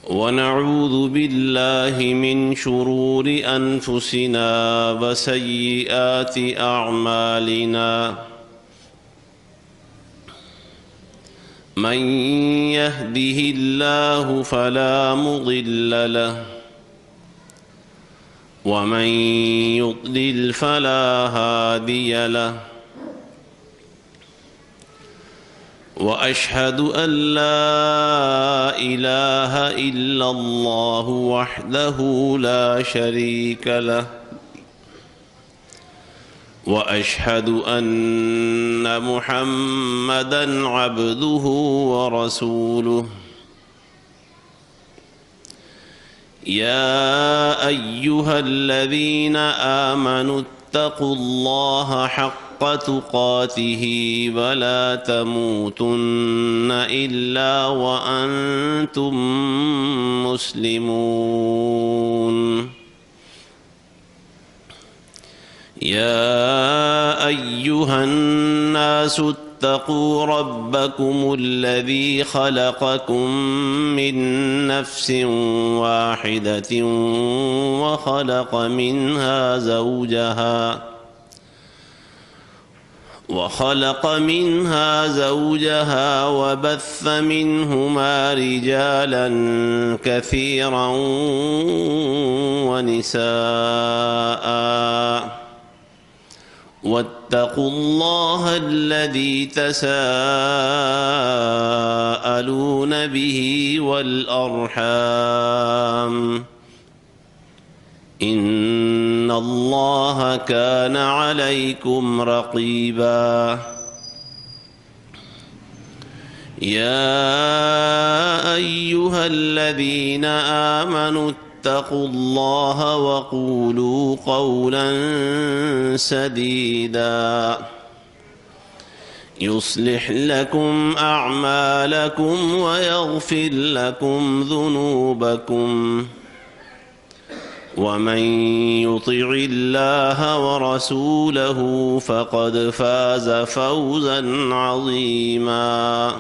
ونعوذ بالله من شرور أنفسنا وسيئات أعمالنا من يهده الله فلا مضل له ومن يضلل فلا هادي له وأشهد أن لا إله إلا الله وحده لا شريك له وأشهد أن محمدًا عبده ورسوله يا أيها الذين آمنوا اتقوا الله حق تقاته ولا تموتن إلا وأنتم مسلمون يا أيها الناس اتقوا ربكم الذي خلقكم من نفس واحدة وخلق منها زوجها وبث منهما رجالا كثيرا ونساء واتقوا الله الذي تساءلون به والأرحام إن الله كان عليكم رقيبا يا أيها الذين آمنوا اتقوا الله وقولوا قولا سديدا يصلح لكم أعمالكم ويغفر لكم ذنوبكم ومن يطع الله ورسوله فقد فاز فوزا عظيما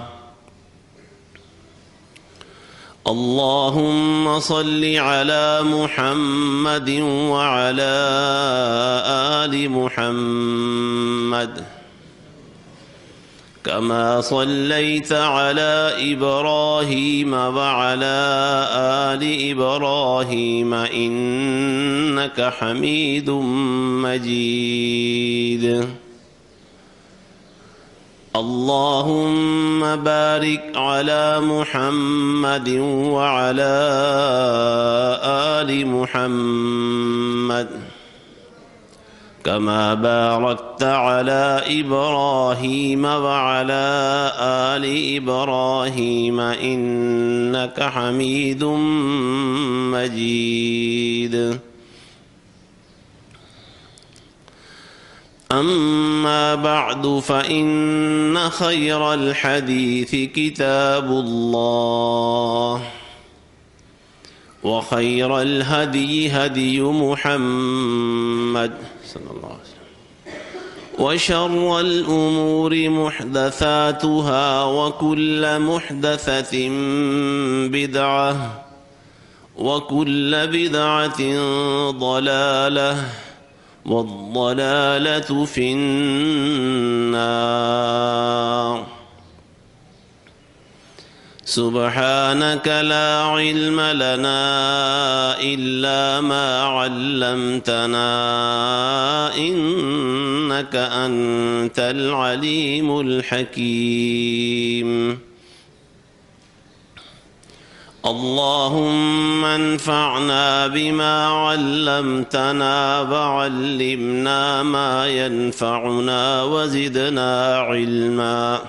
اللهم صل على محمد وعلى آل محمد كما صليت على إبراهيم وعلى آل إبراهيم إنك حميد مجيد اللهم بارك على محمد وعلى آل محمد كما باركت على إبراهيم وعلى آل إبراهيم إنك حميد مجيد أما بعد فإن خير الحديث كتاب الله وخير الهدي هدي محمد صلى الله عليه وسلم وشر الأمور محدثاتها وكل محدثة بدعة وكل بدعة ضلالة والضلالة في النار سبحانك لا علم لنا إلا ما علمتنا إنك أنت العليم الحكيم اللهم انفعنا بما علمتنا وعلمنا ما ينفعنا وزدنا علما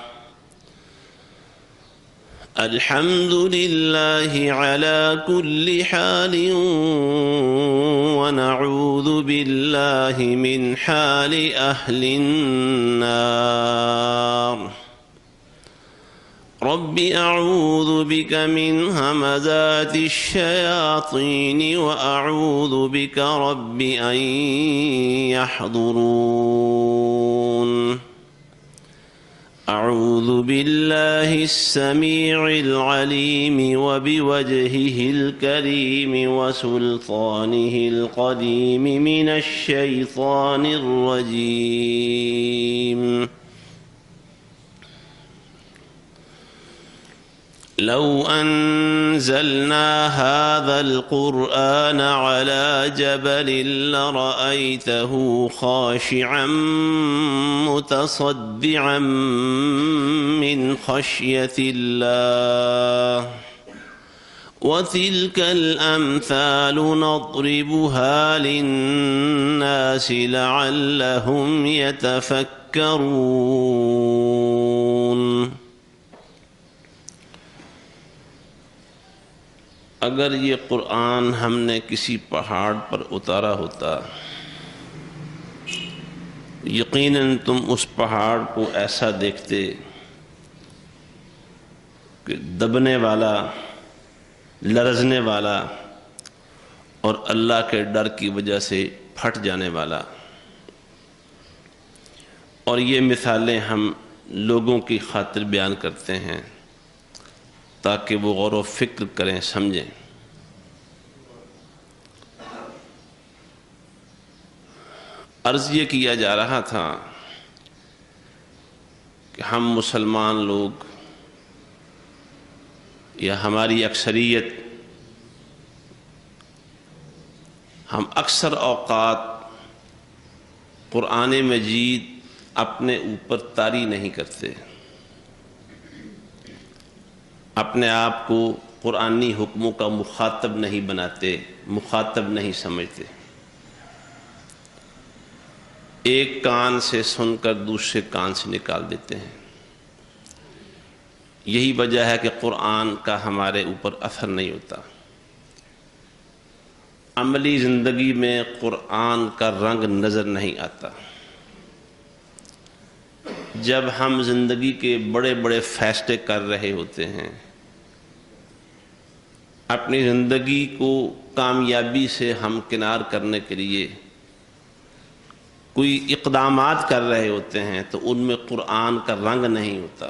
الحمد لله على كل حال ونعوذ بالله من حال أهل النار رب أعوذ بك من همزات الشياطين وأعوذ بك رب أن يحضرون أعوذ بالله السميع العليم وبوجهه الكريم وسلطانه القديم من الشيطان الرجيم. لو أنزلنا هذا القرآن على جبل لرأيته خاشعا متصدعا من خشية الله وتلك الأمثال نضربها للناس لعلهم يتفكرون. اگر یہ قرآن ہم نے کسی پہاڑ پر اتارا ہوتا یقیناً تم اس پہاڑ کو ایسا دیکھتے کہ دبنے والا، لرزنے والا اور اللہ کے ڈر کی وجہ سے پھٹ جانے والا. اور یہ مثالیں ہم لوگوں کی خاطر بیان کرتے ہیں تاکہ وہ غور و فکر کریں، سمجھیں. عرض یہ کیا جا رہا تھا کہ ہم مسلمان لوگ یا ہماری اکثریت، ہم اکثر اوقات قرآن مجید اپنے اوپر طاری نہیں کرتے، اپنے آپ کو قرآنی حکموں کا مخاطب نہیں بناتے، مخاطب نہیں سمجھتے. ایک کان سے سن کر دوسرے کان سے نکال دیتے ہیں. یہی وجہ ہے کہ قرآن کا ہمارے اوپر اثر نہیں ہوتا. عملی زندگی میں قرآن کا رنگ نظر نہیں آتا. جب ہم زندگی کے بڑے بڑے فیصلے کر رہے ہوتے ہیں، اپنی زندگی کو کامیابی سے ہمکنار کرنے کے لیے کوئی اقدامات کر رہے ہوتے ہیں تو ان میں قرآن کا رنگ نہیں ہوتا.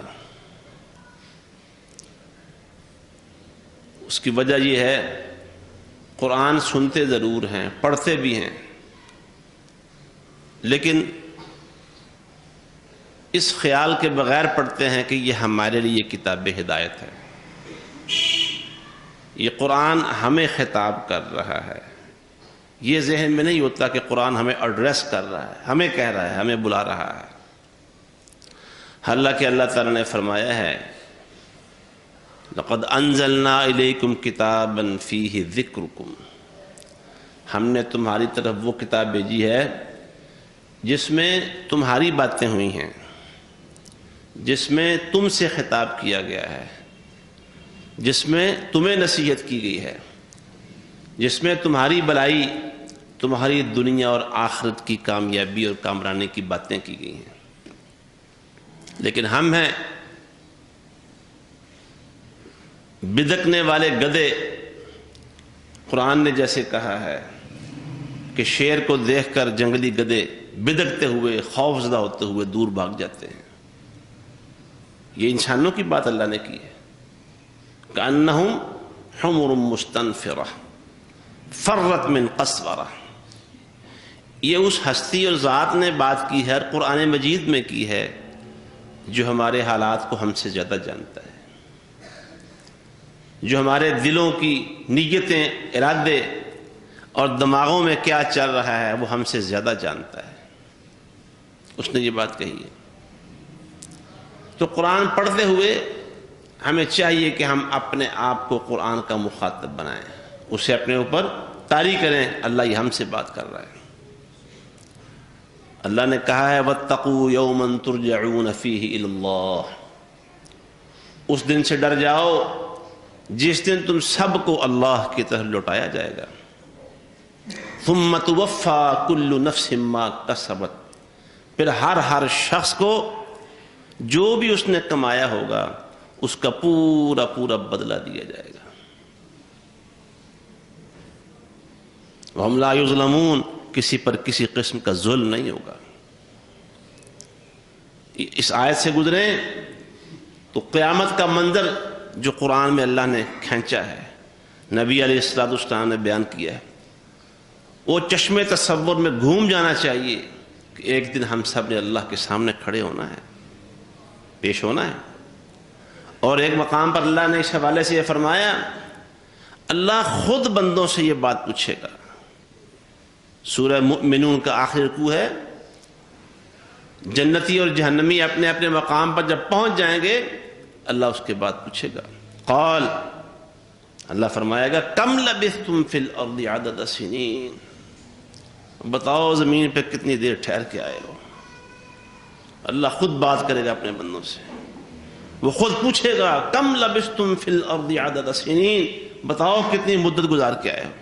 اس کی وجہ یہ ہے قرآن سنتے ضرور ہیں، پڑھتے بھی ہیں، لیکن اس خیال کے بغیر پڑھتے ہیں کہ یہ ہمارے لیے کتاب ہدایت ہے، یہ قرآن ہمیں خطاب کر رہا ہے. یہ ذہن میں نہیں ہوتا کہ قرآن ہمیں ایڈریس کر رہا ہے، ہمیں کہہ رہا ہے، ہمیں بلا رہا ہے. حالانکہ اللہ تعالیٰ نے فرمایا ہے لَقَدْ أَنزَلْنَا إِلَيْكُمْ كِتَابًا فِيهِ ذِكْرُكُمْ، ہم نے تمہاری طرف وہ کتاب بھیجی ہے جس میں تمہاری باتیں ہوئی ہیں، جس میں تم سے خطاب کیا گیا ہے، جس میں تمہیں نصیحت کی گئی ہے، جس میں تمہاری بلائی، تمہاری دنیا اور آخرت کی کامیابی اور کامرانی کی باتیں کی گئی ہیں. لیکن ہم ہیں بدکنے والے گدھے. قرآن نے جیسے کہا ہے کہ شیر کو دیکھ کر جنگلی گدھے بدکتے ہوئے، خوف زدہ ہوتے ہوئے دور بھاگ جاتے ہیں. یہ انسانوں کی بات اللہ نے کی ہے. کأنہم حمر مستنفرہ فرت من قسورہ. یہ اس ہستی اور ذات نے بات کی ہے اور قرآن مجید میں کی ہے جو ہمارے حالات کو ہم سے زیادہ جانتا ہے، جو ہمارے دلوں کی نیتیں، ارادے اور دماغوں میں کیا چل رہا ہے وہ ہم سے زیادہ جانتا ہے. اس نے یہ بات کہی ہے. تو قرآن پڑھتے ہوئے ہمیں چاہیے کہ ہم اپنے آپ کو قرآن کا مخاطب بنائیں، اسے اپنے اوپر طاری کریں. اللہ یہ ہم سے بات کر رہا ہے. اللہ نے کہا ہے وَاتَّقُوا يَوْمًا تُرْجَعُونَ فِيهِ إِلَى اللَّهِ، اس دن سے ڈر جاؤ جس دن تم سب کو اللہ کی طرف لوٹایا جائے گا. ثُمَّ تُوَفَّى كُلُّ نَفْسٍ مَا كَسَبَتْ، پھر ہر شخص کو جو بھی اس نے کمایا ہوگا اس کا پورا پورا بدلہ دیا جائے گا. وَهُمْ لَا يُظْلَمُونَ، کسی پر کسی قسم کا ظلم نہیں ہوگا. اس آیت سے گزریں تو قیامت کا منظر جو قرآن میں اللہ نے کھینچا ہے، نبی علیہ السلام نے بیان کیا ہے، وہ چشم تصور میں گھوم جانا چاہیے کہ ایک دن ہم سب نے اللہ کے سامنے کھڑے ہونا ہے، پیش ہونا ہے۔ اور ایک مقام پر اللہ نے اس حوالے سے یہ فرمایا، اللہ خود بندوں سے یہ بات پوچھے گا۔ سورہ مؤمنون کا آخر رکوع ہے، جنتی اور جہنمی اپنے اپنے مقام پر جب پہنچ جائیں گے، اللہ اس کے بعد پوچھے گا، قال، اللہ فرمائے گا، کم لبثتم فی الارض عدد سنین، بتاؤ زمین پہ کتنی دیر ٹھہر کے آئے ہو۔ اللہ خود بات کرے گا اپنے بندوں سے، وہ خود پوچھے گا، کم لبثتم فی الارض عدد سنین، بتاؤ کتنی مدت گزار کے آئے ہو۔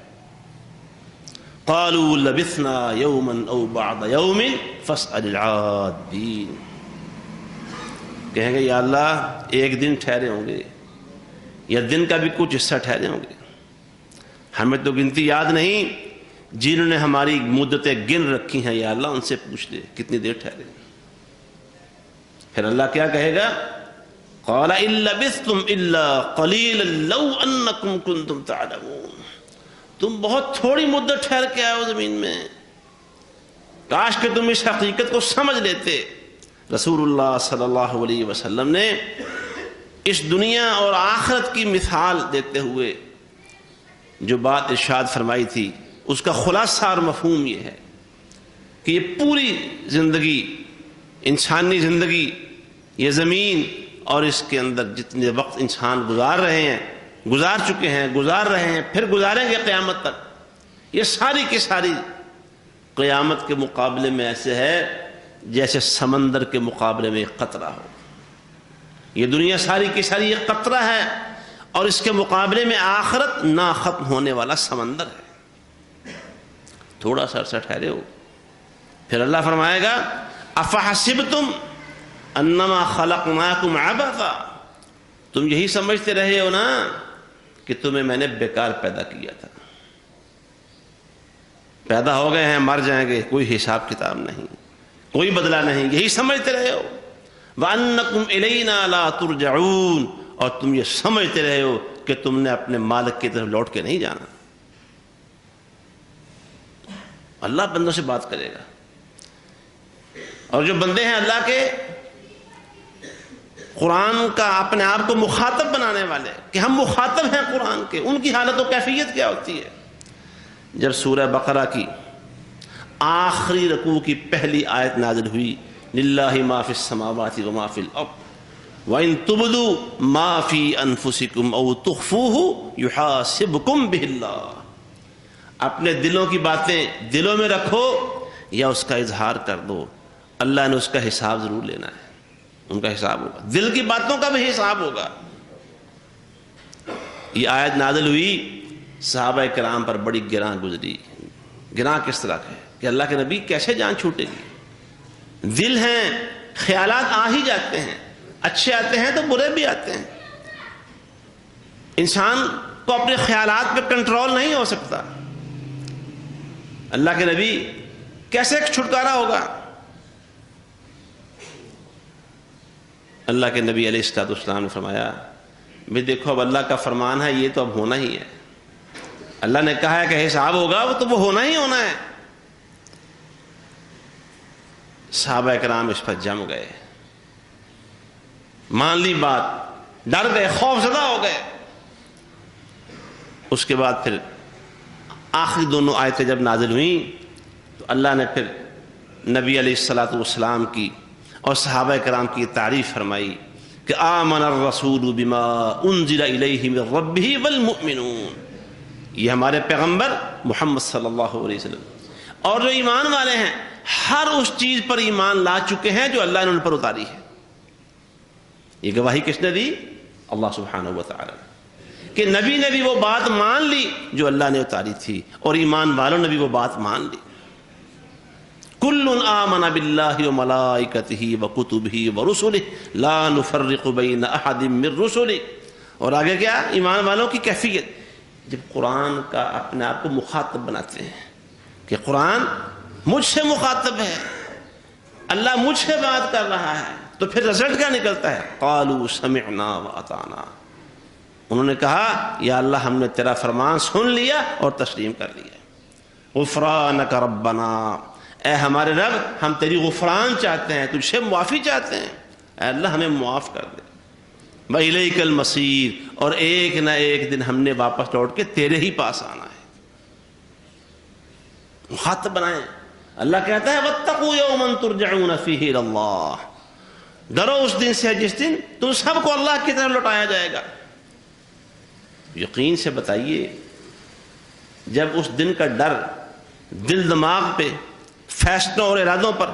قالوا لبثنا یوما او بعض یوم فاسأل العادین، کہیں گے یا اللہ ایک دن ٹھہرے ہوں گے یا دن کا بھی کچھ حصہ ٹھہرے ہوں گے، ہمیں تو گنتی یاد نہیں، جنہوں نے ہماری مدتیں گن رکھی ہیں یا اللہ ان سے پوچھ لے کتنی دیر ٹھہرے۔ پھر اللہ کیا کہے گا، قال ان لبثتم الا قلیلا لو انکم کنتم تعلمون، تم بہت تھوڑی مدت ٹھہر کے آئے ہو زمین میں، کاش کہ تم اس حقیقت کو سمجھ لیتے۔ رسول اللہ صلی اللہ علیہ وسلم نے اس دنیا اور آخرت کی مثال دیتے ہوئے جو بات ارشاد فرمائی تھی، اس کا خلاصہ اور مفہوم یہ ہے کہ یہ پوری زندگی، انسانی زندگی، یہ زمین اور اس کے اندر جتنے وقت انسان گزار رہے ہیں، گزار چکے ہیں، گزار رہے ہیں، پھر گزاریں گے قیامت تک، یہ ساری کی ساری قیامت کے مقابلے میں ایسے ہے جیسے سمندر کے مقابلے میں ایک قطرہ ہو۔ یہ دنیا ساری کی ساری ایک قطرہ ہے اور اس کے مقابلے میں آخرت نہ ختم ہونے والا سمندر ہے۔ تھوڑا سا عرصہ ٹھہرے ہو۔ پھر اللہ فرمائے گا، افحسبتم انما خلقناکم عبثا، تم یہی سمجھتے رہے ہو نا کہ تمہیں میں نے بیکار پیدا کیا تھا، پیدا ہو گئے ہیں مر جائیں گے، کوئی حساب کتاب نہیں، کوئی بدلہ نہیں، یہی سمجھتے رہے ہو۔ وَأَنَّكُمْ إِلَيْنَا لَا تُرْجَعُونَ، اور تم یہ سمجھتے رہے ہو کہ تم نے اپنے مالک کی طرف لوٹ کے نہیں جانا۔ اللہ بندوں سے بات کرے گا، اور جو بندے ہیں اللہ کے قرآن کا اپنے آپ کو مخاطب بنانے والے کہ ہم مخاطب ہیں قرآن کے، ان کی حالت و کیفیت کیا ہوتی ہے؟ جب سورہ بقرہ کی آخری رکوع کی پہلی آیت نازل ہوئی، للہ ما فی السماوات وما فی الارض وَإِن تُبْدُوا مَا فِي أَنفُسِكُمْ أَوْ تُخْفُوهُ يُحَاسِبْكُمْ بِهِ اللَّهُ، اپنے دلوں کی باتیں دلوں میں رکھو یا اس کا اظہار کر دو، اللہ نے اس کا حساب ضرور لینا ہے، ان کا حساب ہوگا، دل کی باتوں کا بھی حساب ہوگا۔ یہ آیت نازل ہوئی، صحابہ کرام پر بڑی گراں گزری۔ گراں کس طرح ہے کہ اللہ کے نبی کیسے جان چھوٹے گی؟ دل ہیں، خیالات آ ہی جاتے ہیں، اچھے آتے ہیں تو برے بھی آتے ہیں، انسان کو اپنے خیالات پہ کنٹرول نہیں ہو سکتا۔ اللہ کے نبی کیسے چھٹکارا ہوگا؟ اللہ کے نبی علیہ السلام نے فرمایا، بھی دیکھو اب اللہ کا فرمان ہے، یہ تو اب ہونا ہی ہے، اللہ نے کہا ہے کہ حساب ہوگا، وہ تو وہ ہونا ہی ہونا ہے۔ صحابہ کرام اس پر جم گئے، مان لی بات، ڈر گئے، خوف زدہ ہو گئے۔ اس کے بعد پھر آخری دونوں آیتیں جب نازل ہوئیں تو اللہ نے پھر نبی علیہ السلام کی اور صحابہ کرام کی تعریف فرمائی کہ آمن الرسول بما انزل الیہ من ربہ والمؤمنون، یہ ہمارے پیغمبر محمد صلی اللہ علیہ وسلم اور جو ایمان والے ہیں ہر اس چیز پر ایمان لا چکے ہیں جو اللہ نے ان پر اتاری ہے۔ یہ گواہی کس نے دی؟ اللہ سبحانہ و تعالی، کہ نبی نے بھی وہ بات مان لی جو اللہ نے اتاری تھی، اور ایمان والوں نے بھی وہ بات مان لی۔ کل آمن باللہ وملائکتہ وکتبہ ورسلہ لا نفرق بین احد من رسلہ۔ اور آگے کیا؟ ایمان والوں کی کیفیت جب قرآن کا اپنے آپ کو مخاطب بناتے ہیں کہ قرآن مجھ سے مخاطب ہے، اللہ مجھ سے بات کر رہا ہے، تو پھر رزلٹ کیا نکلتا ہے؟ قالوا سمعنا واطعنا، انہوں نے کہا یا اللہ ہم نے تیرا فرمان سن لیا اور تسلیم کر لیا. غفرانک ربنا، اے ہمارے رب ہم تیری غفران چاہتے ہیں، تجھ سے معافی چاہتے ہیں، اے اللہ ہمیں معاف کر دے. وَإِلَيْكَ الْمَصِيرُ، اور ایک نہ ایک دن ہم نے واپس لوٹ کے تیرے ہی پاس آنا ہے. مخاطب بنائیں. اللہ کہتا ہے وَاتَّقُوا يَوْمًا تُرْجَعُونَ فِيهِ إِلَى اللَّهِ، ڈرو اس دن سے جس دن تم سب کو اللہ کی طرف لوٹایا جائے گا. یقین سے بتائیے جب اس دن کا ڈر دل دماغ پہ، فیصلوں اور ارادوں پر،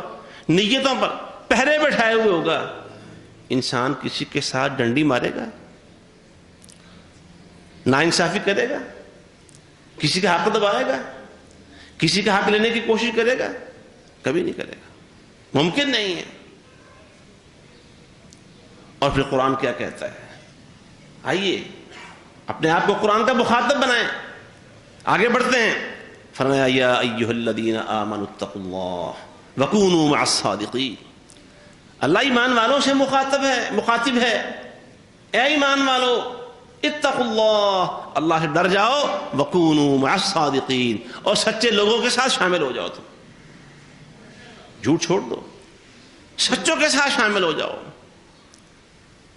نیتوں پر پہرے بٹھائے ہوئے ہوگا، انسان کسی کے ساتھ ڈنڈی مارے گا، ناانصافی کرے گا، کسی کا حق دبائے گا، کسی کا حق لینے کی کوشش کرے گا؟ کبھی نہیں کرے گا، ممکن نہیں ہے. اور پھر قرآن کیا کہتا ہے؟ آئیے اپنے آپ کو قرآن کا مخاطب بنائیں. آگے بڑھتے ہیں. فرمایا یا ایھا الذین آمنوا اتقوا اللہ وکونوا مع الصادقین. اللہ ایمان والوں سے مخاطب ہے. اے ایمان والو اتقوا اللہ، اللہ سے ڈر جاؤ، وکونوا مع الصادقین، اور سچے لوگوں کے ساتھ شامل ہو جاؤ. تم جھوٹ چھوڑ دو، سچوں کے ساتھ شامل ہو جاؤ.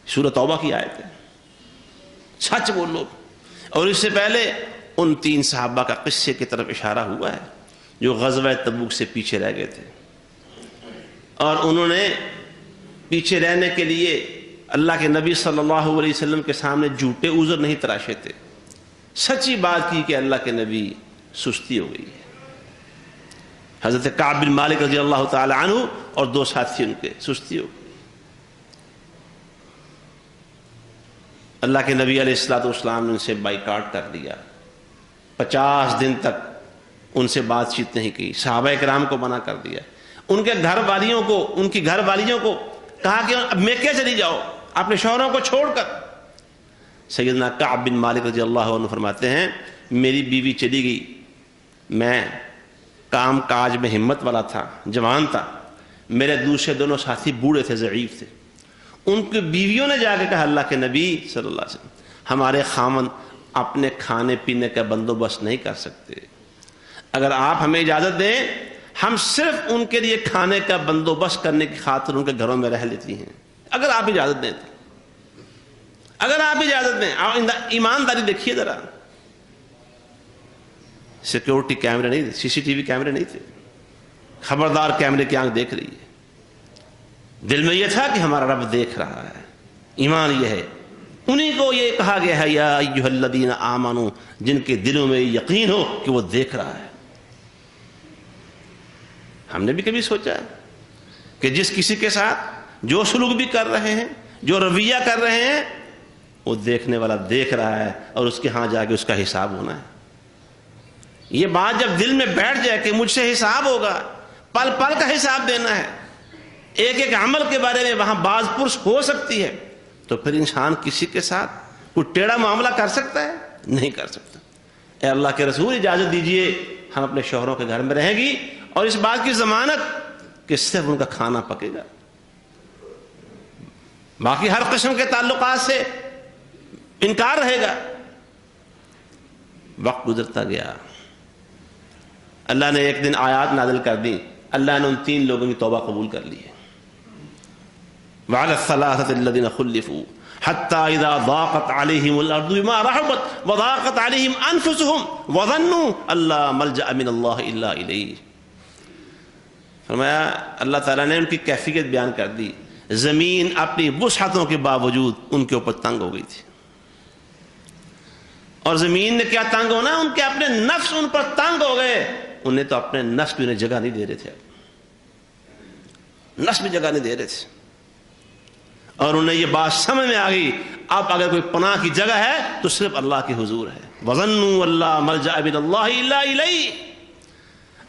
سورہ توبہ کی آیت ہے، سچ بولو. اور اس سے پہلے ان 3 صحابہ کا قصے کی طرف اشارہ ہوا ہے جو غزوہ تبوک سے پیچھے رہ گئے تھے، اور انہوں نے پیچھے رہنے کے لیے اللہ کے نبی صلی اللہ علیہ وسلم کے سامنے جھوٹے عذر نہیں تراشے تھے، سچی بات کی کہ اللہ کے نبی سستی ہو گئی ہے. حضرت کعب بن مالک رضی اللہ تعالی عنہ اور 2 ساتھی ان کے سستی ہو گئی. اللہ کے نبی علیہ الصلوۃ والسلام نے ان سے بائیکاٹ کر دیا، 50 دن تک ان سے بات چیت نہیں کی، صحابہ کرام کو منع کر دیا. ان کے گھر والیوں کو، ان کی گھر والیوں کو کہا کہ اب میکے چلی جاؤ اپنے شوہروں کو چھوڑ کر. سیدنا کعب بن مالک رضی اللہ عنہ فرماتے ہیں میری بیوی چلی گئی، میں کام کاج میں ہمت والا تھا، جوان تھا، میرے دوسرے دونوں ساتھی بوڑھے تھے، ضعیف تھے. ان کی بیویوں نے جا کے کہا اللہ کے نبی صلی اللہ علیہ وسلم ہمارے خاوند اپنے کھانے پینے کا بندوبست نہیں کر سکتے، اگر آپ ہمیں اجازت دیں ہم صرف ان کے لیے کھانے کا بندوبست کرنے کی خاطر ان کے گھروں میں رہ لیتی ہیں، اگر آپ اجازت دیں تو. اگر آپ اجازت دیں. ایمانداری دیکھیے ذرا، سیکیورٹی کیمرے نہیں تھے، CCTV کیمرے نہیں تھے، خبردار کیمرے کی آنکھ دیکھ رہی ہے. دل میں یہ تھا کہ ہمارا رب دیکھ رہا ہے. ایمان یہ ہے. انہی کو یہ کہا گیا ہے یا ایھا الذین آمنوا، جن کے دلوں میں یقین ہو کہ وہ دیکھ رہا ہے. ہم نے بھی کبھی سوچا ہے کہ جس کسی کے ساتھ جو سلوک بھی کر رہے ہیں، جو رویہ کر رہے ہیں، وہ دیکھنے والا دیکھ رہا ہے اور اس کے ہاں جا کے اس کا حساب ہونا ہے. یہ بات جب دل میں بیٹھ جائے کہ مجھ سے حساب ہوگا، پل پل کا حساب دینا ہے، ایک ایک عمل کے بارے میں وہاں باز پرس ہو سکتی ہے، تو پھر انسان کسی کے ساتھ کوئی ٹیڑھا معاملہ کر سکتا ہے؟ نہیں کر سکتا. اے اللہ کے رسول اجازت دیجئے ہم اپنے شوہروں کے گھر میں رہیں گی، اور اس بات کی ضمانت کہ صرف ان کا کھانا پکے گا، باقی ہر قسم کے تعلقات سے انکار رہے گا. وقت گزرتا گیا، اللہ نے ایک دن آیات نازل کر دی، اللہ نے ان 3 لوگوں کی توبہ قبول کر لی ہے. وعلى الثلاثة الذين خلفوا حتى إذا ضاقت عليهم الأرض بما رحبت وضاقت عليهم أنفسهم وظنوا أن لا ملجأ من الله إلا إليه. فرمایا اللہ تعالیٰ نے ان کی کیفیت بیان کر دی. زمین اپنی وسعتوں کے باوجود ان کے اوپر تنگ ہو گئی تھی، اور زمین نے کیا تنگ ہونا، ان کے اپنے نفس ان پر تنگ ہو گئے. انہیں تو اپنے نفس بھی انہیں جگہ نہیں دے رہے تھے، نفس بھی جگہ نہیں دے رہے تھے، اور انہیں یہ بات سمجھ میں آ گئی اب اگر کوئی پناہ کی جگہ ہے تو صرف اللہ کے حضور ہے. وَظَنُّوا أَن لَّا مَلْجَأَ مِنَ اللَّهِ إِلَّا إِلَيْهِ.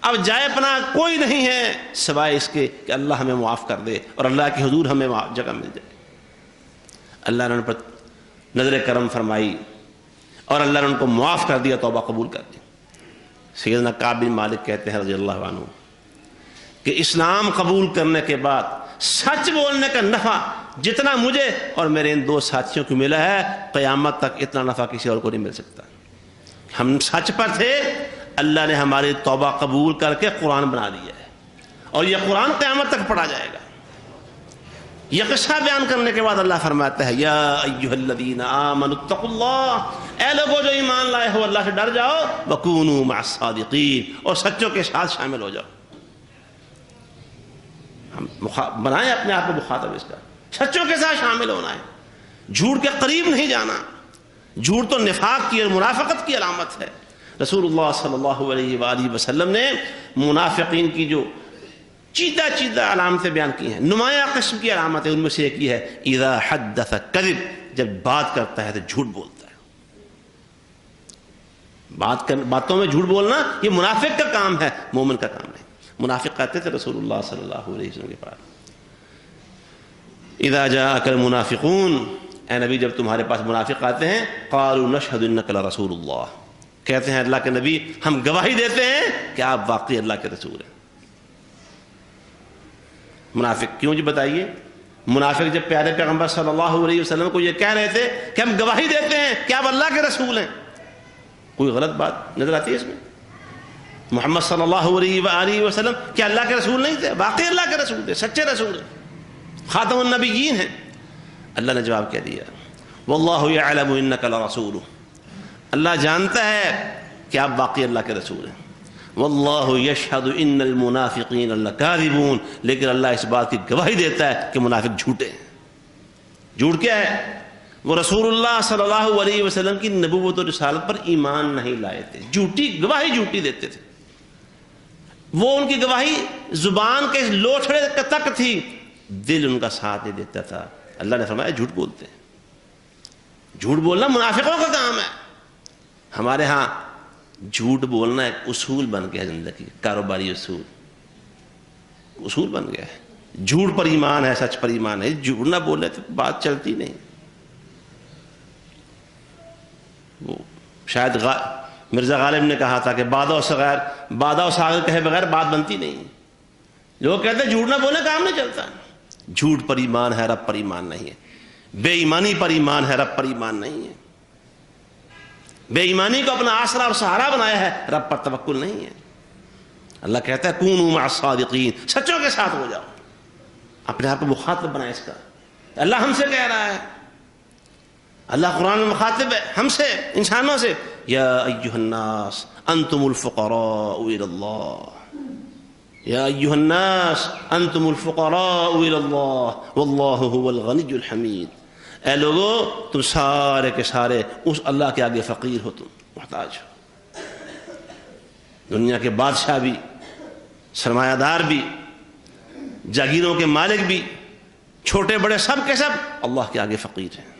اب جائے پناہ کوئی نہیں ہے سوائے اس کے کہ اللہ ہمیں معاف کر دے اور اللہ کے حضور ہمیں جگہ مل جائے. اللہ نے ان پر نظر کرم فرمائی اور اللہ نے ان کو معاف کر دیا، توبہ قبول کر دی. سیدنا کعب بن مالک کہتے ہیں رضی اللہ عنہ کہ اسلام قبول کرنے کے بعد سچ بولنے کا نفع جتنا مجھے اور میرے ان دو ساتھیوں کو ملا ہے، قیامت تک اتنا نفع کسی اور کو نہیں مل سکتا۔ ہم سچ پر تھے، اللہ نے ہماری توبہ قبول کر کے قرآن بنا دیا ہے، اور یہ قرآن قیامت تک پڑھا جائے گا۔ یہ قصہ بیان کرنے کے بعد اللہ فرماتا ہے یا ایھا الذین آمنوا اتقوا اللہ، اے لوگوں جو ایمان لائے ہو اللہ سے ڈر جاؤ، وکونوا مع الصادقین، اور سچوں کے ساتھ شامل ہو جاؤ۔ ہم بنائیں اپنے آپ کو مخاطب اس کا، سچوں کے ساتھ شامل ہونا ہے، جھوٹ کے قریب نہیں جانا۔ جھوٹ تو نفاق کی اور منافقت کی علامت ہے۔ رسول اللہ صلی اللہ علیہ وآلہ وسلم نے منافقین کی جو چیدہ علامتیں بیان کی ہیں، نمایاں قسم کی علامتیں، ان میں سے ایک یہ ہے اذا حدث کذب، جب بات کرتا ہے تو جھوٹ بولتا ہے۔ باتوں میں جھوٹ بولنا یہ منافق کا کام ہے، مومن کا کام نہیں۔ منافق کہتے تھے رسول اللہ صلی اللہ علیہ وسلم کے پاس اذا جاءک المنافقون، اے نبی جب تمہارے پاس منافق آتے ہیں، قالوا نشہد انک لرسول اللہ، کہتے ہیں اللہ کے نبی ہم گواہی دیتے ہیں کہ آپ واقعی اللہ کے رسول ہیں۔ منافق کیوں جی بتائیے؟ منافق جب پیارے پیغمبر صلی اللہ علیہ وسلم کو یہ کہہ رہے تھے کہ ہم گواہی دیتے ہیں کہ آپ اللہ کے رسول ہیں، کوئی غلط بات نظر آتی ہے اس میں؟ محمد صلی اللہ علیہ وآلہ وسلم کیا اللہ کے رسول نہیں تھے؟ واقعی اللہ کے رسول تھے، سچے رسول ہیں، خاتم النبیین ہیں۔ اللہ نے جواب کہہ دیا واللہ یعلم انک لرسولہ، اللہ جانتا ہے کہ آپ واقعی اللہ کے رسول ہیں۔ واللہ یشہد ان المنافقین لکاذبون، لیکن اللہ اس بات کی گواہی دیتا ہے کہ منافق جھوٹے ہیں۔ جھوٹ کیا ہے؟ وہ رسول اللہ صلی اللہ علیہ وسلم کی نبوت و رسالت پر ایمان نہیں لائے تھے، جھوٹی گواہی جھوٹی دیتے تھے۔ وہ ان کی گواہی زبان کے لوچڑے تک تھی، دل ان کا ساتھ نہیں دیتا تھا۔ اللہ نے فرمایا جھوٹ بولتے ہیں۔ جھوٹ بولنا منافقوں کا کام ہے۔ ہمارے ہاں جھوٹ بولنا ایک اصول بن گیا، زندگی کاروباری اصول بن گیا ہے۔ جھوٹ پر ایمان ہے، سچ پر ایمان ہے، جھوٹ نہ بولے تو بات چلتی نہیں۔ وہ شاید مرزا غالب نے کہا تھا کہ بادہ و ساغر کہے بغیر بات بنتی نہیں۔ لوگ کہتے ہیں جھوٹ نہ بولے کام نہیں چلتا۔ جھوٹ پر ایمان ہے، رب پر ایمان نہیں ہے۔ بے ایمانی پر ایمان ہے، رب پر ایمان نہیں ہے۔ بے ایمانی کو اپنا آسرا اور سہارا بنایا ہے، رب پر توکل نہیں ہے۔ اللہ کہتا ہے کونوا مع الصادقین، سچوں کے ساتھ ہو جاؤ، اپنے آپ کو مخاطب بنائے اس کا۔ اللہ ہم سے کہہ رہا ہے، اللہ قرآن میں مخاطب ہے ہم سے، انسانوں سے، یا ایھا الناس انتم الفقراء الی اللہ، یا ایھا الناس انتم الفقراء الی اللہ واللہ هو الغنی الحمید۔ اے لوگو تم سارے کے سارے اس اللہ کے آگے فقیر ہو، تم محتاج ہو۔ دنیا کے بادشاہ بھی، سرمایہ دار بھی، جاگیروں کے مالک بھی، چھوٹے بڑے سب کے سب اللہ کے آگے فقیر ہیں۔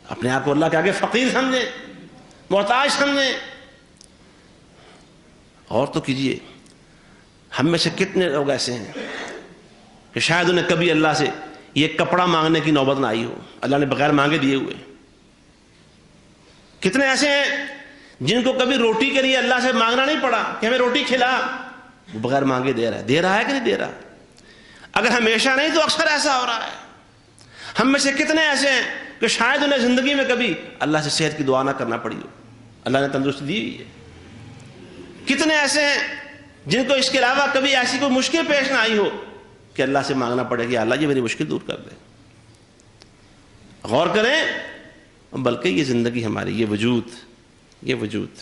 اپنے آپ کو اللہ کے آگے فقیر سمجھیں، محتاج سمجھیں۔ اور تو کیجئے، ہم میں سے کتنے لوگ ایسے ہیں کہ شاید انہیں کبھی اللہ سے یہ کپڑا مانگنے کی نوبت نہ آئی ہو، اللہ نے بغیر مانگے دیے ہوئے۔ کتنے ایسے ہیں جن کو کبھی روٹی کے لیے اللہ سے مانگنا نہیں پڑا کہ ہمیں روٹی کھلا، وہ بغیر مانگے دے رہا ہے کہ نہیں دے رہا؟ اگر ہمیشہ نہیں تو اکثر ایسا ہو رہا ہے۔ ہم میں سے کتنے ایسے ہیں کہ شاید انہیں زندگی میں کبھی اللہ سے صحت کی دعا نہ کرنا پڑی ہو، اللہ نے تندرستی دی ہوئی ہے۔ کتنے ایسے ہیں جن کو اس کے علاوہ کبھی ایسی کوئی مشکل پیش نہ آئی ہو کہ اللہ سے مانگنا پڑے کہ اللہ یہ میری مشکل دور کر دے۔ غور کریں، بلکہ یہ زندگی ہماری، یہ وجود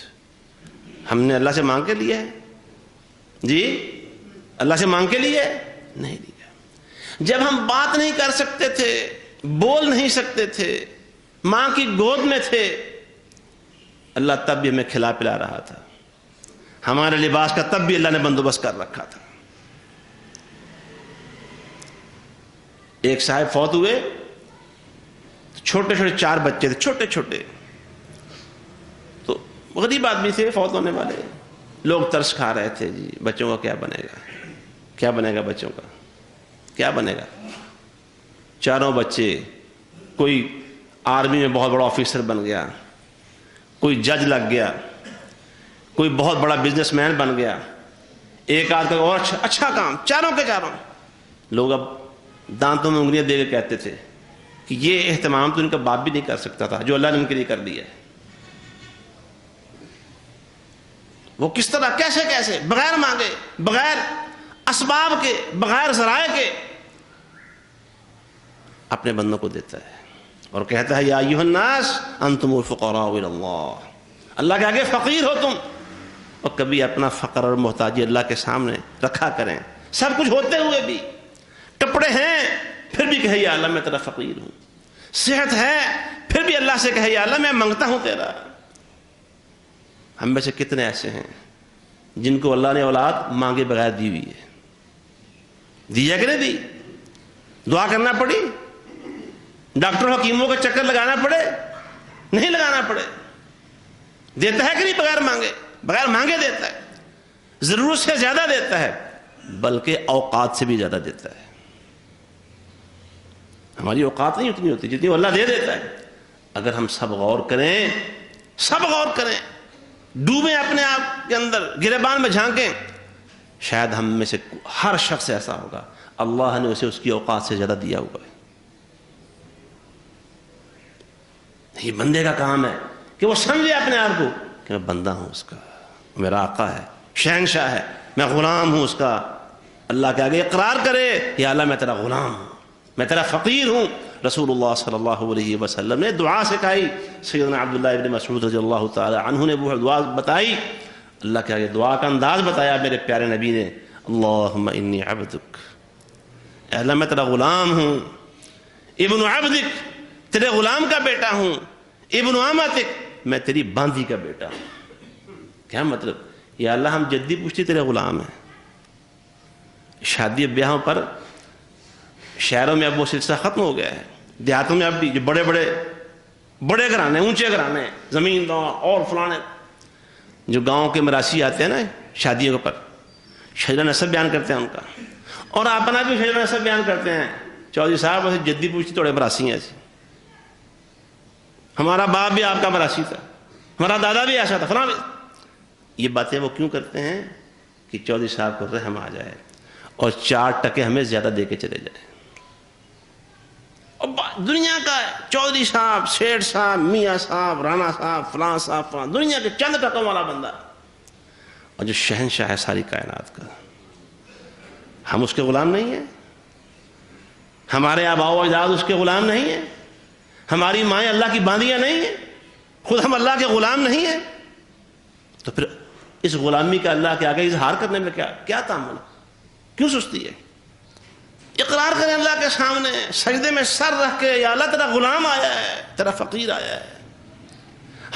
ہم نے اللہ سے مانگ کے لیا ہے؟ جی اللہ سے مانگ کے لیا ہے؟ نہیں لیا۔ جب ہم بات نہیں کر سکتے تھے، بول نہیں سکتے تھے، ماں کی گود میں تھے، اللہ تب بھی ہمیں کھلا پلا رہا تھا، ہمارے لباس کا تب بھی اللہ نے بندوبست کر رکھا تھا۔ ایک صاحب فوت ہوئے، چھوٹے چھوٹے 4 بچے تھے، چھوٹے چھوٹے، تو غریب آدمی تھے فوت ہونے والے، لوگ ترس کھا رہے تھے، جی بچوں کا کیا بنے گا، کیا بنے گا بچوں کا، کیا بنے گا؟ 4 بچے، کوئی آرمی میں بہت بڑا آفیسر بن گیا، کوئی جج لگ گیا، کوئی بہت بڑا بزنس مین بن گیا، ایک آدھ کا اور اچھا کام، چاروں کے چاروں لوگ اب دانتوں میں انگلیاں دے کے کہتے تھے کہ یہ اہتمام تو ان کا باپ بھی نہیں کر سکتا تھا جو اللہ نے ان کے لیے کر دیا ہے. وہ کس طرح کیسے کیسے بغیر مانگے، بغیر اسباب کے، بغیر ذرائع کے اپنے بندوں کو دیتا ہے اور کہتا ہے یا ایھا الناس انتم الفقراء الی اللہ. اللہ کے آگے فقیر ہو تم، اور کبھی اپنا فقر اور محتاجی اللہ کے سامنے رکھا کریں. سب کچھ ہوتے ہوئے بھی، کپڑے ہیں پھر بھی کہے یا اللہ میں تیرا فقیر ہوں، صحت ہے پھر بھی اللہ سے کہے یا اللہ میں مانگتا ہوں تیرا. ہم میں سے کتنے ایسے ہیں جن کو اللہ نے اولاد مانگے بغیر دی ہوئی ہے؟ دی ہے کہ نہیں دی؟ دعا کرنا پڑی؟ ڈاکٹر حکیموں کا چکر لگانا پڑے؟ نہیں لگانا پڑے. دیتا ہے کہ نہیں بغیر مانگے؟ بغیر مانگے دیتا ہے، ضرورت سے زیادہ دیتا ہے، بلکہ اوقات سے بھی زیادہ دیتا ہے. ہماری اوقات نہیں اتنی ہوتی جتنی اللہ دے دیتا ہے. اگر ہم سب غور کریں، سب غور کریں، ڈوبیں اپنے آپ کے اندر، گریبان میں جھانکیں، شاید ہم میں سے ہر شخص ایسا ہوگا اللہ نے اسے اس کی اوقات سے زیادہ دیا ہوا ہے. یہ بندے کا کام ہے کہ وہ سمجھے اپنے آپ کو کہ میں بندہ ہوں اس کا، میرا آقا ہے، شہنشاہ ہے، میں غلام ہوں اس کا. اللہ کے آگے اقرار کرے یا اللہ میں تیرا غلام ہوں، میں تیرا فقیر ہوں. رسول اللہ صلی اللہ علیہ وسلم نے دعا سکھائی. سیدنا عبداللہ ابن مسعود رضی اللہ تعالی عنہ نے وہ دعا بتائی، اللہ کے آگے دعا کا انداز بتایا میرے پیارے نبی نے. اللہم انی عبدک، اے اللہ میں تیرا غلام ہوں، ابن عبدک تیرے غلام کا بیٹا ہوں، ابن امتک میں تیری باندھی کا بیٹا ہوں. کیا مطلب؟ یا اللہ ہم جدی پوچھتی تیرے غلام ہیں. شادی بیاہوں پر شہروں میں اب وہ سلسلہ ختم ہو گیا ہے، دیہاتوں میں اب بھی جو بڑے گھرانے، اونچے گھرانے، زمیندار اور فلانے، جو گاؤں کے مراسی آتے ہیں نا شادیوں پر، شجرہ نسب بیان کرتے ہیں ان کا، اور اپنا بھی شجرہ نسب بیان کرتے ہیں. چودھری صاحب ویسے جدی پوچھتی توڑے مراسی ہیں ایسے، ہمارا باپ بھی آپ کا مراسی تھا، ہمارا دادا بھی ایسا تھا، فلاں بھی. یہ باتیں وہ کیوں کرتے ہیں کہ چودھری صاحب کو رحم آ جائے اور 4 ٹکے ہمیں زیادہ دے کے چلے جائیں. اور دنیا کا چودھری صاحب، سیٹھ صاحب، میاں صاحب، رانا صاحب، فلاں صاحب، فلاں، دنیا کے چند ٹکوں والا بندہ، اور جو شہنشاہ ہے ساری کائنات کا، ہم اس کے غلام نہیں ہیں؟ ہمارے آباء و اجداد اس کے غلام نہیں ہیں؟ ہماری مائیں اللہ کی باندیاں نہیں ہیں؟ خود ہم اللہ کے غلام نہیں ہیں؟ تو پھر اس غلامی کا اللہ کے آگے اظہار کرنے میں کیا تعمل؟ کیوں سستی ہے؟ اقرار کریں اللہ کے سامنے، سجدے میں سر رکھ کے یا اللہ تیرا غلام آیا ہے، تیرا فقیر آیا ہے.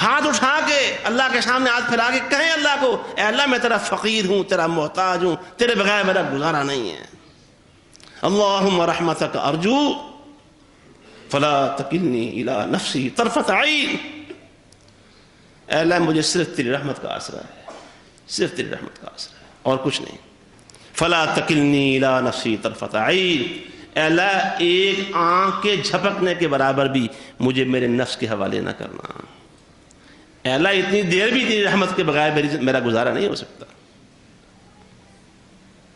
ہاتھ اٹھا کے اللہ کے سامنے ہاتھ پھیلا کے کہیں اللہ کو اے اللہ میں تیرا فقیر ہوں، تیرا محتاج ہوں، تیرے بغیر میرا گزارا نہیں ہے. اللہم رحمتک ارجو فلا تکلنی الی نفسی طرفۃ عین. اے اللہ مجھے صرف تیری رحمت کا آسرا ہے، صرف تیری رحمت کا آسرا ہے اور کچھ نہیں. فلا تکلنی الی نفسی طرفۃ عین. اے اللہ ایک آنکھ کے جھپکنے کے برابر بھی مجھے میرے نفس کے حوالے نہ کرنا. اے اللہ اتنی دیر بھی تیری رحمت کے بغیر میرا گزارا نہیں ہو سکتا.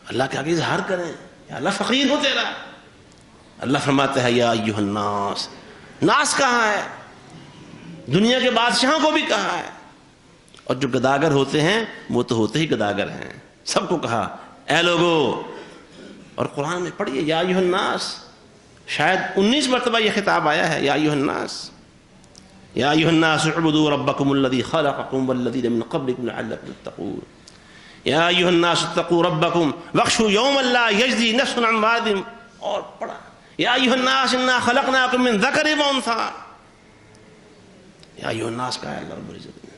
اللہ کے آگے اظہار کریں یا اللہ فقیر ہو تیرا. اللہ فرماتا ہے یا ایھا الناس. ناس کہاں ہے؟ دنیا کے بادشاہوں کو بھی کہا ہے، اور جو گداگر ہوتے ہیں وہ تو ہوتے ہی گداگر ہیں. سب کو کہا اے لوگو. اور قرآن میں پڑھیے یا ایھا الناس، شاید 19 مرتبہ یہ خطاب آیا ہے. یا ایھا الناس، یا ایھا الناس اعبدوا ربکم الذی خلقکم والذین من قبلکم لعلکم تتقون. یا ایھا الناس اتقوا ربکم واخشوا یوما لا یجزی نفس عن والد. اور پڑھا یا ایھا الناس انا خلقناکم من ذکر و انثی. یا ایھا الناس کا ہے اللہ رب العزت نے.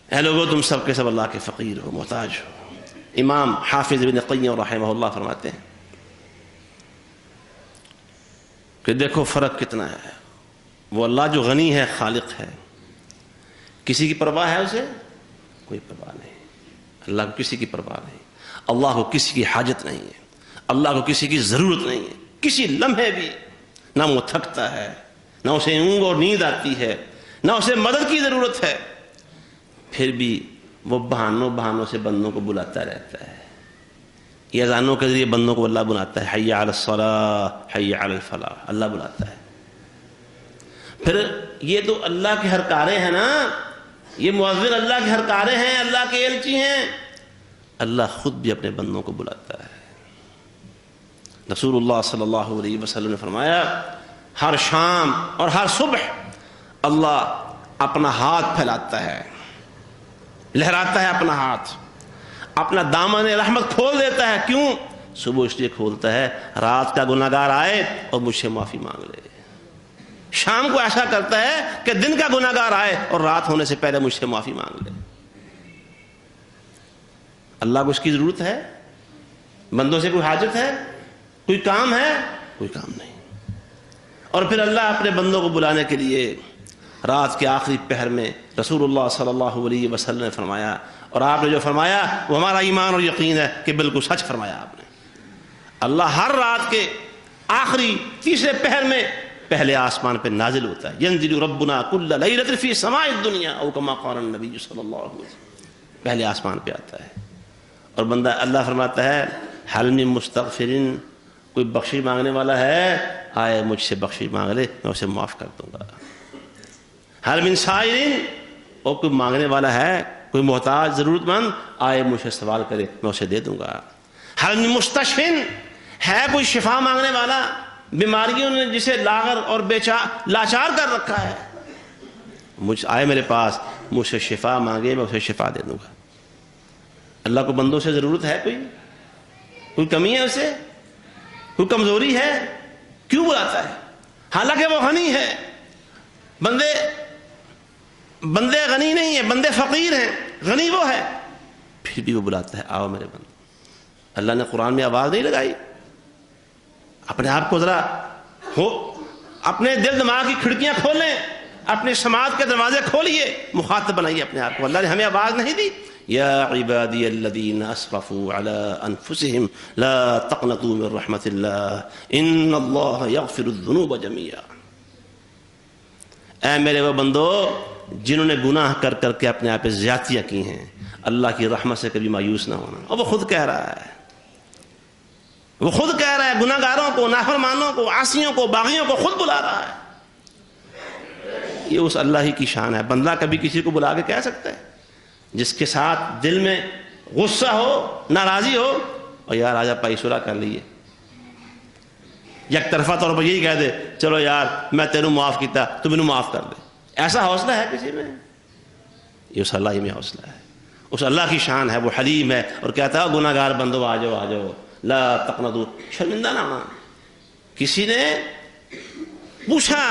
اے لوگو تم سب کے سب اللہ کے فقیر ہو، محتاج ہو. امام حافظ ابن قیم رحمہ اللہ فرماتے ہیں کہ دیکھو فرق کتنا ہے. وہ اللہ جو غنی ہے، خالق ہے، کسی کی پرواہ ہے اسے؟ کوئی پرواہ نہیں. اللہ کو کسی کی پرواہ نہیں، اللہ کو کسی کی حاجت نہیں ہے، اللہ کو کسی کی ضرورت نہیں ہے. کسی لمحے بھی نہ وہ تھکتا ہے، نہ اسے اونگ اور نیند آتی ہے، نہ اسے مدد کی ضرورت ہے. پھر بھی وہ بہانوں سے بندوں کو بلاتا رہتا ہے. یہ اذانوں کے ذریعے بندوں کو اللہ بلاتا ہے، حی علی الصلاۃ حی علی الفلاح، اللہ بلاتا ہے. پھر یہ تو اللہ کے ہر کارے ہیں نا، یہ مؤذن اللہ کے ہر کارے ہیں، اللہ کے ایلچی ہیں. اللہ خود بھی اپنے بندوں کو بلاتا ہے. رسول اللہ صلی اللہ علیہ وسلم نے فرمایا ہر شام اور ہر صبح اللہ اپنا ہاتھ پھیلاتا ہے، لہراتا ہے اپنا ہاتھ، اپنا دامن رحمت کھول دیتا ہے. کیوں؟ صبح اس لیے کھولتا ہے رات کا گناہ گار آئے اور مجھ سے معافی مانگ لے. شام کو ایسا کرتا ہے کہ دن کا گناہ گار آئے اور رات ہونے سے پہلے مجھ سے معافی مانگ لے. اللہ کو اس کی ضرورت ہے؟ بندوں سے کوئی حاجت ہے؟ کوئی کام ہے؟ کوئی کام نہیں. اور پھر اللہ اپنے بندوں کو بلانے کے لیے رات کے آخری پہر میں رسول اللہ صلی اللہ علیہ وسلم نے فرمایا، اور آپ نے جو فرمایا وہ ہمارا ایمان اور یقین ہے کہ بالکل سچ فرمایا آپ نے. اللہ ہر رات کے آخری تیسرے پہر میں پہلے آسمان پہ نازل ہوتا ہے. ینزل ربنا کل لیلۃ فی سماء الدنیا او کما قال النبی صلی اللہ علیہ وسلم، پہلے آسمان پہ آتا ہے. اور بندہ اللہ فرماتا ہے حل من مستغفرین، کوئی بخشش مانگنے والا ہے آئے مجھ سے بخشش مانگ لے میں اسے معاف کر دوں گا. حل من سائلین، اور کوئی مانگنے والا ہے، کوئی محتاج ضرورت مند آئے مجھ سے سوال کرے میں اسے دے دوں گا. حل من مستشفین، ہے کوئی شفا مانگنے والا، بیماریوں نے جسے لاغر اور لاچار کر رکھا ہے، مجھ آئے میرے پاس مجھ سے شفا مانگے میں اسے شفا دے دوں گا. اللہ کو بندوں سے ضرورت ہے؟ کوئی کمی ہے اسے؟ کوئی کمزوری ہے؟ کیوں بلاتا ہے؟ حالانکہ وہ غنی ہے. بندے غنی نہیں ہیں، بندے فقیر ہیں، غنی وہ ہے، پھر بھی وہ بلاتا ہے آؤ میرے بندے. اللہ نے قرآن میں آواز نہیں لگائی؟ اپنے آپ کو ذرا اپنے دل دماغ کی کھڑکیاں کھولیں، اپنے سماعت کے دروازے کھولیے، مخاطب بنائیے اپنے آپ کو. اللہ نے ہمیں آواز نہیں دی؟ یا عبادی الذین اسرفوا علی انفسہم لا تقنطوا من رحمت اللہ ان اللہ یغفر الذنوب جميعا. اے میرے وہ بندو جنہوں نے گناہ کر کر کے اپنے آپ پہ زیادتیاں کی ہیں، اللہ کی رحمت سے کبھی مایوس نہ ہونا. اور وہ خود کہہ رہا ہے، وہ خود کہہ رہا ہے، گناہ گاروں کو، نافرمانوں کو، عاصیوں کو، باغیوں کو خود بلا رہا ہے. یہ اس اللہ ہی کی شان ہے. بندہ کبھی کسی کو بلا کے کہہ سکتا ہے جس کے ساتھ دل میں غصہ ہو، ناراضی ہو، اور یار آجا پائی صلح کر لیے، یک طرفہ طور پر یہی کہہ دے چلو یار میں تینوں معاف کیتا تو مینوں معاف کر دے. ایسا حوصلہ ہے کسی میں؟ یہ اس اللہ ہی میں حوصلہ ہے. اس اللہ کی شان ہے، وہ حلیم ہے اور کہتا ہے گناہ گار بندو آ جاؤ آ جاؤ، لا تقنطوا، شرمندہ نہ ہونا. کسی نے پوچھا،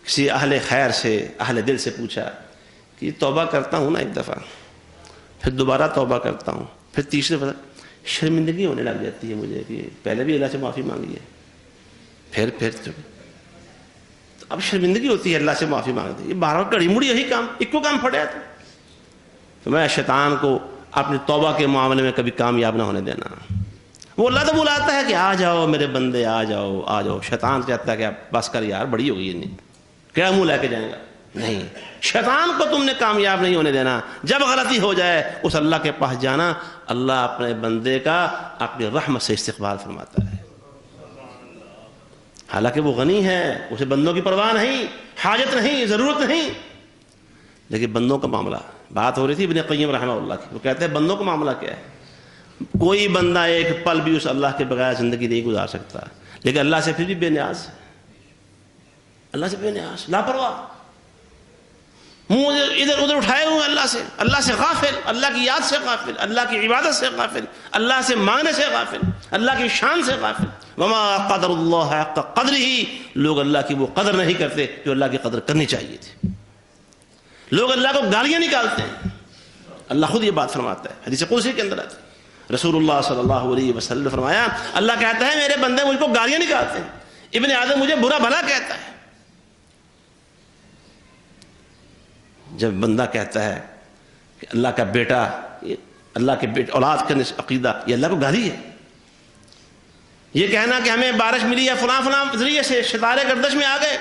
کسی اہل خیر سے، اہل دل سے پوچھا کہ توبہ کرتا ہوں نا ایک دفعہ، پھر دوبارہ توبہ کرتا ہوں، پھر تیسرے دفعہ شرمندگی ہونے لگ جاتی ہے مجھے کہ پہلے بھی اللہ سے معافی مانگی ہے، پھر اب شرمندگی ہوتی ہے اللہ سے معافی مانگتی. یہ بارہ کڑی مڑی یہی کام، ایک کو کام پھٹیا تو میں شیطان کو اپنی توبہ کے معاملے میں کبھی کامیاب نہ ہونے دینا. وہ اللہ تو بلاتا ہے کہ آ جاؤ میرے بندے آ جاؤ آ جاؤ. شیطان کہتا ہے کہ بس کر یار بڑی ہو گئی نہیں، کیا منہ لے کے جائے گا؟ نہیں، شیطان کو تم نے کامیاب نہیں ہونے دینا. جب غلطی ہو جائے اس اللہ کے پاس جانا، اللہ اپنے بندے کا اپنی رحمت سے استقبال فرماتا ہے. حالانکہ وہ غنی ہے، اسے بندوں کی پرواہ نہیں، حاجت نہیں، ضرورت نہیں. لیکن بندوں کا معاملہ، بات ہو رہی تھی ابن قیم رحمہ اللہ کی، وہ کہتے ہیں بندوں کا معاملہ کیا ہے؟ کوئی بندہ ایک پل بھی اس اللہ کے بغیر زندگی نہیں گزار سکتا، لیکن اللہ سے پھر بھی بے نیاز ہے. اللہ سے بے نیاز، لاپرواہ، منہ ادھر ادھر اٹھائے ہوئے اللہ سے غافل، اللہ کی یاد سے غافل، اللہ کی عبادت سے غافل، اللہ سے مانگنے سے غافل، اللہ کی شان سے غافل. وما قدر اللہ حق قدرہ، لوگ اللہ کی وہ قدر نہیں کرتے جو اللہ کی قدر کرنی چاہیے تھی. لوگ اللہ کو گالیاں نکالتے ہیں. اللہ خود یہ بات فرماتا ہے، حدیث قدسی کے اندر آتا ہے، رسول اللہ صلی اللہ علیہ وسلم نے فرمایا اللہ کہتا ہے میرے بندے مجھ کو گالیاں نکالتے ہیں، ابن آدم مجھے برا بھلا کہتا ہے. جب بندہ کہتا ہے کہ اللہ کا بیٹا، اللہ کے بیٹے اولاد کا عقیدہ، یہ اللہ کو گالی ہے. یہ کہنا کہ ہمیں بارش ملی ہے فلاں فلاں ذریعے سے، ستارے گردش میں آ گئے،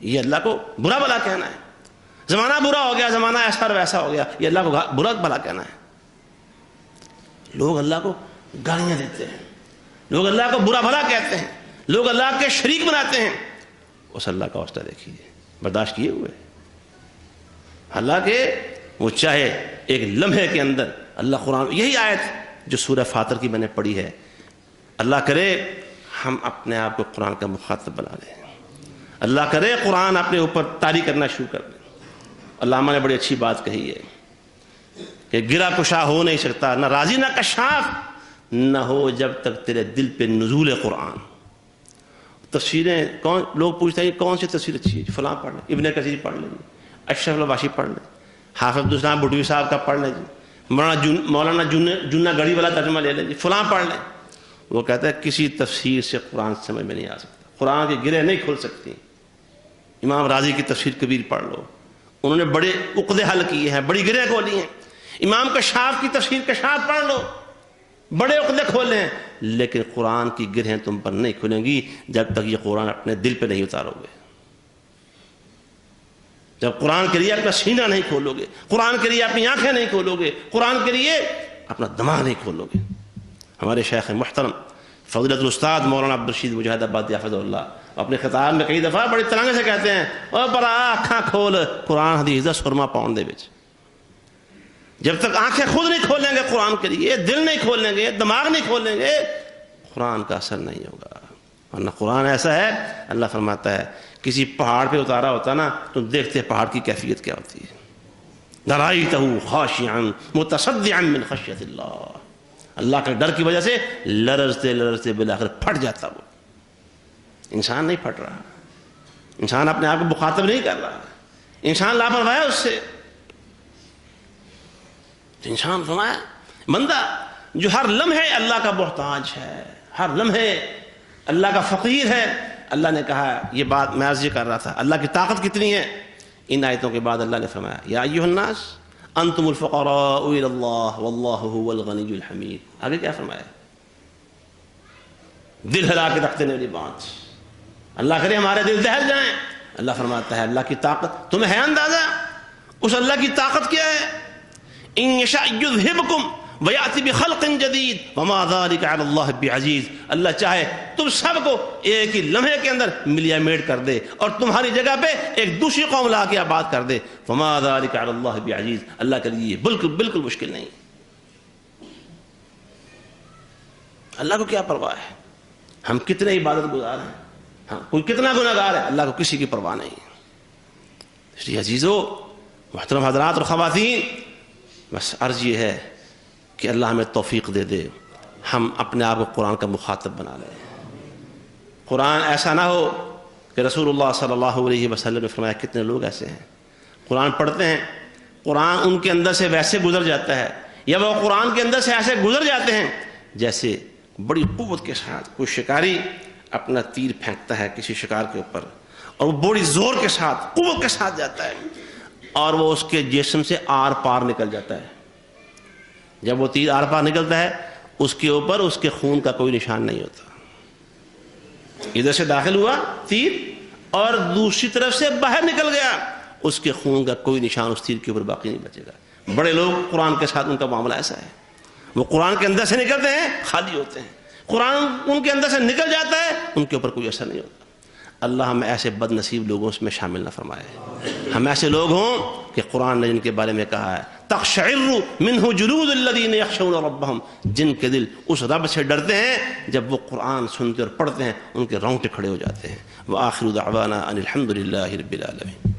یہ اللہ کو برا بھلا کہنا ہے. زمانہ برا ہو گیا، زمانہ ایسا اور ویسا ہو گیا، یہ اللہ کو برا بھلا کہنا ہے؟ لوگ اللہ کو گالیاں دیتے ہیں، لوگ اللہ کو برا بھلا کہتے ہیں، لوگ اللہ کے شریک بناتے ہیں. اس اللہ کا حوصلہ دیکھیے، برداشت کیے ہوئے. حالانکہ وہ چاہے ایک لمحے کے اندر اللہ قرآن، یہی آیت جو سورہ فاطر کی میں نے پڑھی ہے، اللہ کرے ہم اپنے آپ کو قرآن کا مخاطب بنا لیں، اللہ کرے قرآن اپنے اوپر طاری کرنا شروع کر دیں. علامہ نے بڑی اچھی بات کہی ہے کہ گرا کشا ہو نہیں سکتا، نہ راضی نہ کشاف نہ ہو جب تک تیرے دل پہ نزول قرآن. تفسیریں کون لوگ پوچھتے ہیں کون سی تفسیر اچھی ہے؟ فلاں پڑھ لیں، ابن کثیر پڑھ لیں جی، اشرف الواشی پڑھ لیں، حافظ عبدالسلام بھٹوی صاحب کا پڑھ لیں جی، مولانا جنا گڑھی والا ترجمہ لے لیں جی، فلاں پڑھ لیں. وہ کہتا ہے کسی تفسیر سے قرآن سمجھ میں نہیں آ سکتا، قرآن کی گرہیں نہیں کھل سکتی. امام راضی کی تفسیر کبیر پڑھ لو، انہوں نے بڑے عقدے حل کیے ہیں، بڑی گرہیں کھولی ہیں. امام کشاف کی تفسیر کشاف پڑھ لو، بڑے عقدے کھولے ہیں، لیکن قرآن کی گرہیں تم پر نہیں کھلیں گی جب تک یہ قرآن اپنے دل پہ نہیں اتارو گے، جب قرآن کے لیے اپنا سینہ نہیں کھولو گے، قرآن کے لیے اپنی آنکھیں نہیں کھولو گے، قرآن کے لیے اپنا دماغ نہیں کھولو گے. ہمارے شیخ محترم فضیلت الاستاد مولانا عبدالرشید مجاہد آبادی حفظہ اللہ اپنے خطاب میں کئی دفعہ بڑے ترانگے سے کہتے ہیں، او برا آنکھاں کھول قرآن حدیث دا سرما پاؤن دے وچ. جب تک آنکھیں خود نہیں کھولیں گے قرآن کے لیے، دل نہیں کھولیں گے، دماغ نہیں کھولیں گے، قرآن کا اثر نہیں ہوگا. ورنہ قرآن ایسا ہے، اللہ فرماتا ہے کسی پہاڑ پہ اتارا ہوتا نا تو دیکھتے پہاڑ کی کیفیت کیا ہوتی ہے. لَرَأَيْتَهُ خَاشِعًا مُتَصَدِّعًا مِّنْ خَشْيَةِ اللَّهِ. اللہ کے ڈر کی وجہ سے لرزتے لرزتے بالآخر پھٹ جاتا. وہ انسان نہیں پھٹ رہا، انسان اپنے آپ کو مخاطب نہیں کر رہا، انسان لاپرواہ ہے اس سے. انسان فرمایا بندہ جو ہر لمحے اللہ کا محتاج ہے، ہر لمحے اللہ کا فقیر ہے. اللہ نے کہا، یہ بات میں عرض کر رہا تھا اللہ کی طاقت کتنی ہے. ان آیتوں کے بعد اللہ نے فرمایا یا ایھا الناس انتم الفقراء الی اللہ واللہ هو الغنی الحمید. آگے کیا فرمایا؟ دل ہلا کے رکھ دینے والی بات. اللہ کرے ہمارے دل دہل جائیں. اللہ فرماتا ہے اللہ کی طاقت تمہیں ہے اندازہ؟ اس اللہ کی طاقت کیا ہے؟ ان یشاء یذھبکم ویأتی بخلق جدید وما ذلک علی اللہ بعزیز. اللہ چاہے تم سب کو ایک ہی لمحے کے اندر ملیا میٹ کر دے اور تمہاری جگہ پہ ایک دوسری قوم لا کے آباد کر دے. وما ذلک علی اللہ بعزیز. اللہ کے لیے بالکل مشکل نہیں. اللہ کو کیا پرواہ ہے ہم کتنے عبادت گزار ہیں، ہاں کوئی کتنا گناہگار ہے، اللہ کو کسی کی پرواہ نہیں. اس لیے عزیزو محترم حضرات اور خواتین، بس عرض یہ ہے کہ اللہ ہمیں توفیق دے دے ہم اپنے آپ کو قرآن کا مخاطب بنا لیں. قرآن ایسا نہ ہو کہ رسول اللہ صلی اللہ علیہ وسلم نے فرمایا کتنے لوگ ایسے ہیں قرآن پڑھتے ہیں، قرآن ان کے اندر سے ویسے گزر جاتا ہے یا وہ قرآن کے اندر سے ایسے گزر جاتے ہیں جیسے بڑی قوت کے ساتھ کوئی شکاری اپنا تیر پھینکتا ہے کسی شکار کے اوپر اور وہ بڑی زور کے ساتھ قوت کے ساتھ جاتا ہے اور وہ اس کے جسم سے آر پار نکل جاتا ہے. جب وہ تیر آر پار نکلتا ہے اس کے اوپر اس کے خون کا کوئی نشان نہیں ہوتا. ادھر سے داخل ہوا تیر اور دوسری طرف سے باہر نکل گیا، اس کے خون کا کوئی نشان اس تیر کے اوپر باقی نہیں بچے گا. بڑے لوگ قرآن کے ساتھ ان کا معاملہ ایسا ہے، وہ قرآن کے اندر سے نکلتے ہیں خالی ہوتے ہیں، قرآن ان کے اندر سے نکل جاتا ہے ان کے اوپر کوئی اثر نہیں ہوتا. اللہ ہمیں ایسے بد نصیب لوگوں میں شامل نہ فرمائے. ہم ایسے لوگ ہوں کہ قرآن نے جن کے بارے میں کہا ہے تقشعر منہ جلود الذین یخشون ربہم، جن کے دل اس رب سے ڈرتے ہیں جب وہ قرآن سنتے اور پڑھتے ہیں ان کے رونگٹے کھڑے ہو جاتے ہیں. وآخر دعوانا ان الحمد للہ رب العالمین.